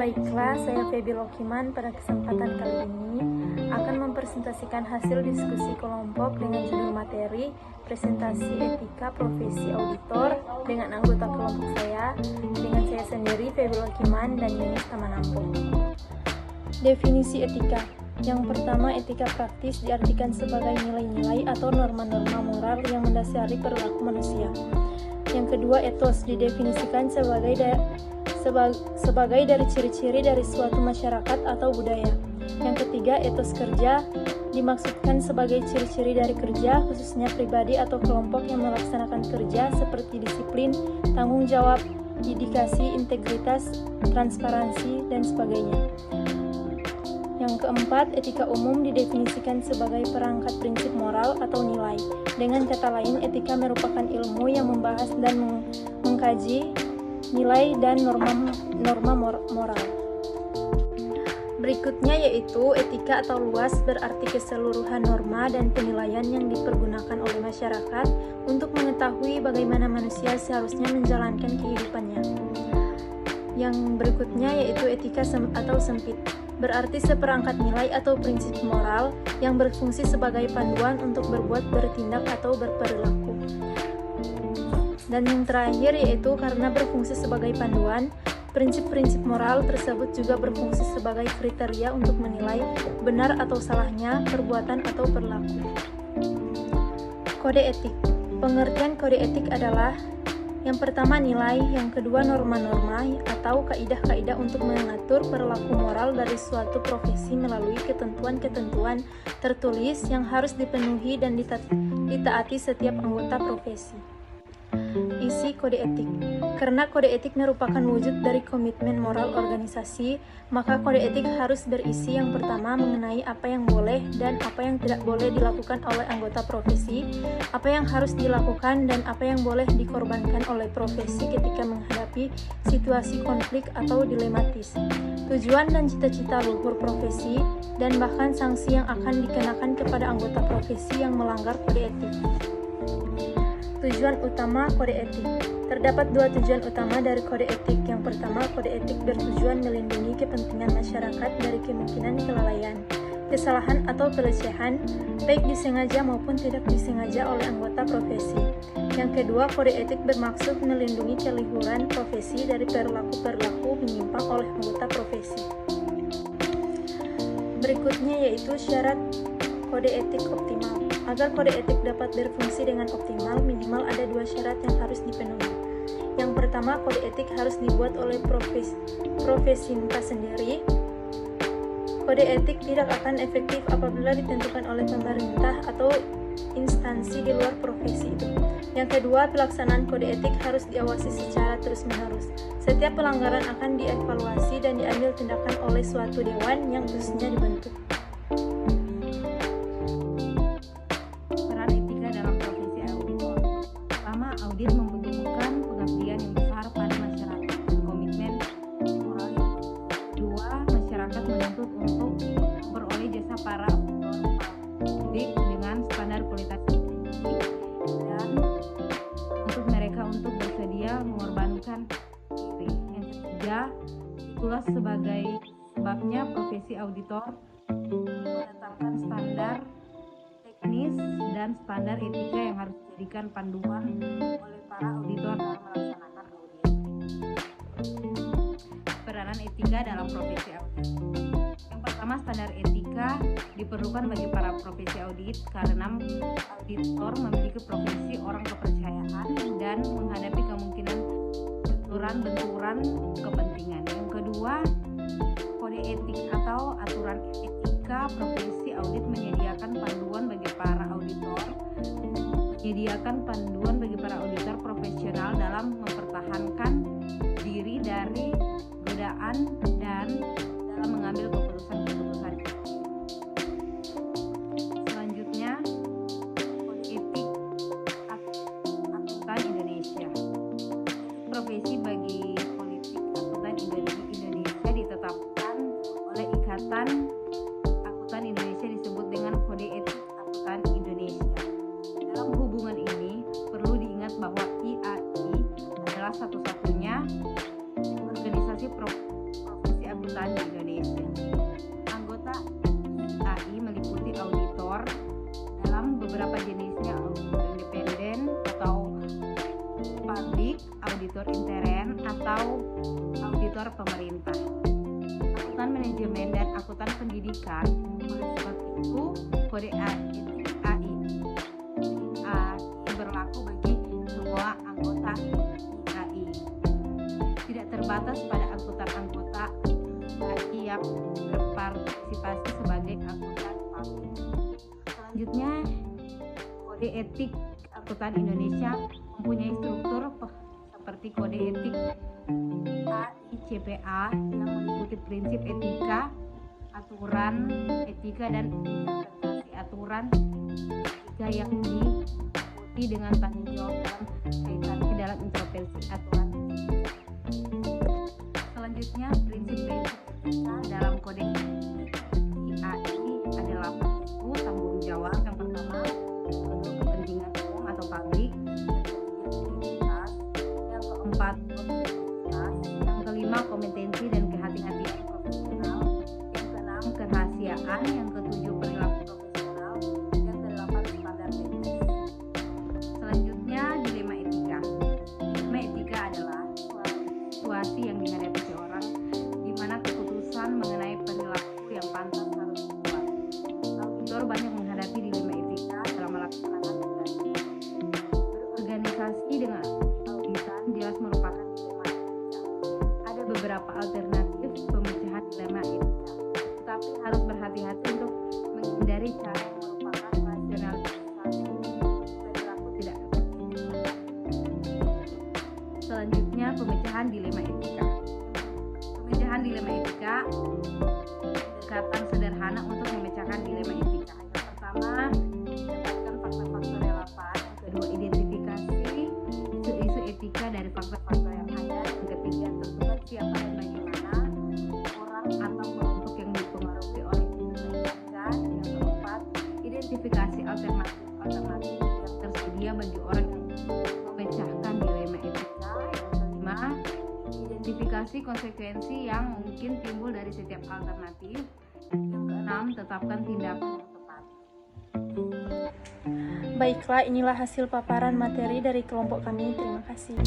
Baiklah, saya Feby Lokiman pada kesempatan kali ini akan mempresentasikan hasil diskusi kelompok dengan judul materi presentasi etika profesi auditor dengan anggota kelompok saya, dengan saya sendiri Feby Lokiman dan Yunis Tamanampo. Definisi etika. Yang pertama, etika praktis diartikan sebagai nilai-nilai atau norma-norma moral yang mendasari perilaku manusia. Yang kedua, etos didefinisikan sebagai dari ciri-ciri dari suatu masyarakat atau budaya. Yang ketiga, etos kerja dimaksudkan sebagai ciri-ciri dari kerja, khususnya pribadi atau kelompok yang melaksanakan kerja seperti disiplin, tanggung jawab, dedikasi, integritas, transparansi, dan sebagainya. Yang keempat, etika umum didefinisikan sebagai perangkat prinsip moral atau nilai. Dengan kata lain, etika merupakan ilmu yang membahas dan mengkaji nilai dan norma moral. Berikutnya yaitu etika atau luas berarti keseluruhan norma dan penilaian yang dipergunakan oleh masyarakat untuk mengetahui bagaimana manusia seharusnya menjalankan kehidupannya. Yang berikutnya yaitu etika atau sempit, berarti seperangkat nilai atau prinsip moral yang berfungsi sebagai panduan untuk berbuat, bertindak, atau berperilaku. Dan yang terakhir yaitu karena berfungsi sebagai panduan, prinsip-prinsip moral tersebut juga berfungsi sebagai kriteria untuk menilai benar atau salahnya perbuatan atau perilaku. Kode etik. Pengertian kode etik adalah yang pertama nilai, yang kedua norma-norma atau kaidah-kaidah untuk mengatur perilaku moral dari suatu profesi melalui ketentuan-ketentuan tertulis yang harus dipenuhi dan ditaati setiap anggota profesi. Isi kode etik. Karena kode etik merupakan wujud dari komitmen moral organisasi, maka kode etik harus berisi yang pertama mengenai apa yang boleh dan apa yang tidak boleh dilakukan oleh anggota profesi, apa yang harus dilakukan dan apa yang boleh dikorbankan oleh profesi ketika menghadapi situasi konflik atau dilematis, tujuan dan cita-cita luhur profesi, dan bahkan sanksi yang akan dikenakan kepada anggota profesi yang melanggar kode etik. Tujuan utama kode etik. Terdapat dua tujuan utama dari kode etik. Yang pertama, kode etik bertujuan melindungi kepentingan masyarakat dari kemungkinan kelalaian, kesalahan atau pelecehan, baik disengaja maupun tidak disengaja oleh anggota profesi. Yang kedua, kode etik bermaksud melindungi keluhuran profesi dari perilaku-perilaku menyimpang oleh anggota profesi. Berikutnya yaitu syarat kode etik optimal. Agar kode etik dapat berfungsi dengan optimal, minimal ada dua syarat yang harus dipenuhi. Yang pertama, kode etik harus dibuat oleh profesinta sendiri. Kode etik tidak akan efektif apabila ditentukan oleh pemerintah atau instansi di luar profesi itu. Yang kedua, pelaksanaan kode etik harus diawasi secara terus-menerus. Setiap pelanggaran akan dievaluasi dan diambil tindakan oleh suatu dewan yang khususnya dibentuk. Audit membutuhkan pengabdian yang besar pada masyarakat, komitmen moral yang tinggi. Kedua, masyarakat menuntut untuk memperoleh jasa para auditor publik dengan standar kualitas tinggi dan untuk mereka untuk bersedia mengorbankan diri. Yang ketiga, itulah sebagai sebabnya profesi auditor menetapkan standar teknis dan standar etika yang harus dijadikan panduan oleh para auditor dalam melaksanakan audit. Peranan etika dalam profesi audit. Yang pertama, standar etika diperlukan bagi para profesi audit karena auditor memiliki profesi orang kepercayaan dan menghadapi kemungkinan benturan kepentingan. Yang kedua, kode etik atau aturan etika profesi audit menyediakan panduan bagi para auditor profesional dalam mempertahankan diri dari godaan dan dalam mengambil keputusan-keputusan. Selanjutnya, kode etik akuntan Indonesia. Profesi bagi politik akuntan Indonesia ditetapkan oleh Ikatan Akuntan Indonesia disebut dengan Kode Etik Akuntan Indonesia. Dalam hubungan ini perlu diingat bahwa IAI adalah satu-satunya organisasi profesi auditor intern atau auditor pemerintah. Akuntan manajemen dan akuntan pendidikan. Oleh sebab itu, kode etik AI berlaku bagi semua anggota AI. Tidak terbatas pada anggota AI yang berpartisipasi sebagai akuntan publik. Selanjutnya, kode etik akuntan Indonesia mempunyai struktur seperti kode etik AICPA yang meliputi prinsip etika, aturan etika dan implementasi aturan etika yang diikuti dengan tanggung jawab dalam kaitannya dalam intervensi aturan. Selanjutnya, prinsip-prinsip etika dalam kode etik AI adalah tanggung jawab. Yang pertama, kepentingan umum atau publik. Yang keempat, yang kelima, kompetensi dan kehati-hatian profesional. Yang keenam, kerahasiaan. Yang ketujuh, perilaku profesional. Yang kedelapan, standar teknis. Selanjutnya, dilema etika. Dilema etika adalah situasi yang dihadapi seorang di mana keputusan mengenai perilaku yang pantas harus dibuat. Auditor banyak menghadapi dilema etika dalam melaksanakan tugasnya. Berorganisasi dengan auditan jelas merupakan dilema etika. Ada beberapa alternatif pemecahan dilema etika, tetapi harus berhati-hati untuk menghindari cara yang merupakan rasionalisasi perilaku tidak efektif. Selanjutnya, pemecahan dilema etika. Pemecahan dilema etika pendekatan sederhana untuk memecahkan dilema etika. Yang pertama, mendapatkan faktor-faktor relevan. Yang kedua, identifikasi isu-isu etika dari faktor-faktor yang ada. Yang ketiga, tentukan siapa dan bagaimana orang atau kelompok yang dipengaruhi oleh dilema etika. Yang keempat, identifikasi alternatif yang tersedia bagi orang yang memecahkan dilema etika. Yang kelima, identifikasi konsekuensi yang mungkin timbul dari setiap alternatif. Yang keenam, tetapkan tindakan yang tepat. Baiklah, inilah hasil paparan materi dari kelompok kami. Terima kasih.